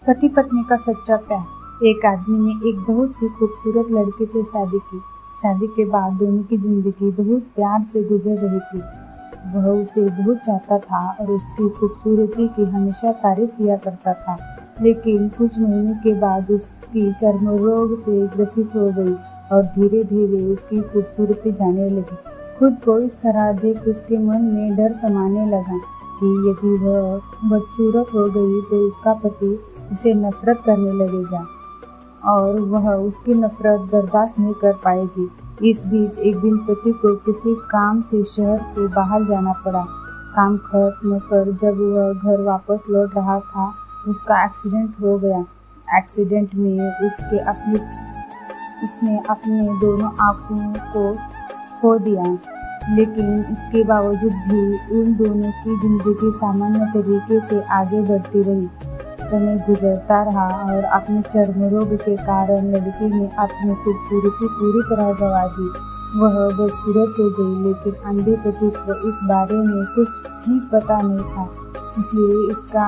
पति पत्नी का सच्चा प्यार। एक आदमी ने एक बहुत सी खूबसूरत लड़की से शादी की। शादी के बाद दोनों की जिंदगी बहुत प्यार से गुजर रही थी। वह उसे बहुत चाहता था और उसकी खूबसूरती की हमेशा तारीफ किया करता था। लेकिन कुछ महीनों के बाद उसकी चर्म रोग से ग्रसित हो गई और धीरे धीरे उसकी खूबसूरती जाने लगी। खुद को इस तरह देख उसके मन में डर समाने लगा कि यदि वह बदसूरत हो गई तो उसका पति उसे नफरत करने लगेगा और वह उसकी नफरत बर्दाश्त नहीं कर पाएगी। इस बीच एक दिन पति को किसी काम से शहर से बाहर जाना पड़ा। काम खत्म कर जब वह घर वापस लौट रहा था, उसका एक्सीडेंट हो गया। एक्सीडेंट में उसने अपने दोनों आंखों को खो दिया, लेकिन इसके बावजूद भी उन दोनों की जिंदगी सामान्य तरीके से आगे बढ़ती रही। समय गुजरता रहा और अपने चर्म रोग के कारण लड़की ने अपनी खूबसूरती पूरी तरह गंवा दी। वह बदसूरत हो गई, लेकिन अंधे पति को इस बारे में कुछ भी पता नहीं था, इसलिए इसका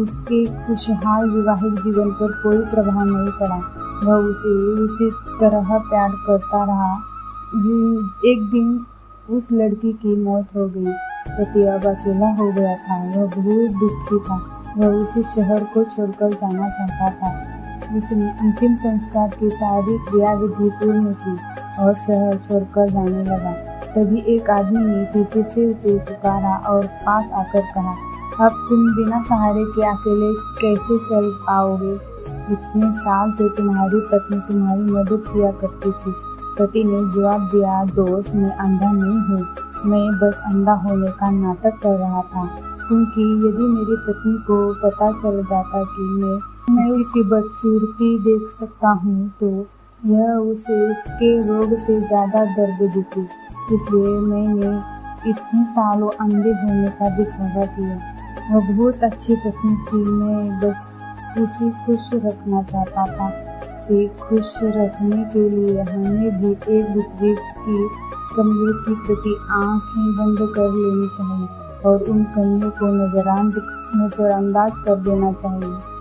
उसके खुशहाल वैवाहिक जीवन पर कोई प्रभाव नहीं पड़ा। वह उसे उसी तरह प्यार करता रहा। एक दिन उस लड़की की मौत हो गई। पति अब अकेला हो गया था। वह बहुत दुखी था। वह उसी शहर को छोड़कर जाना चाहता था। उसने अंतिम संस्कार की सारी क्रियाविधि पूर्ण की और शहर छोड़कर जाने लगा। तभी एक आदमी ने पीछे से उसे पुकारा और पास आकर कहा, अब तुम बिना सहारे के अकेले कैसे चल पाओगे? इतने साल तो तुम्हारी पत्नी तुम्हारी मदद किया करती थी। पति ने जवाब दिया, दोस्त, मैं अंधा नहीं हूँ, मैं बस अंधा होने का नाटक कर रहा था, क्योंकि यदि मेरी पत्नी को पता चल जाता कि मैं उसकी बदसूरती देख सकता हूँ तो यह उसे उसके रोग से ज़्यादा दर्द देती। इसलिए मैंने इतने सालों अंधे होने का दिखावा किया। वह बहुत अच्छी पत्नी थी, मैं बस उसे खुश रखना चाहता था। उसे खुश रखने के लिए हमें भी एक दूसरे की कमियों के प्रति आंखें बंद कर लेनी चाहिए और उन कमियों को नजरअंदाज कर देना चाहिए।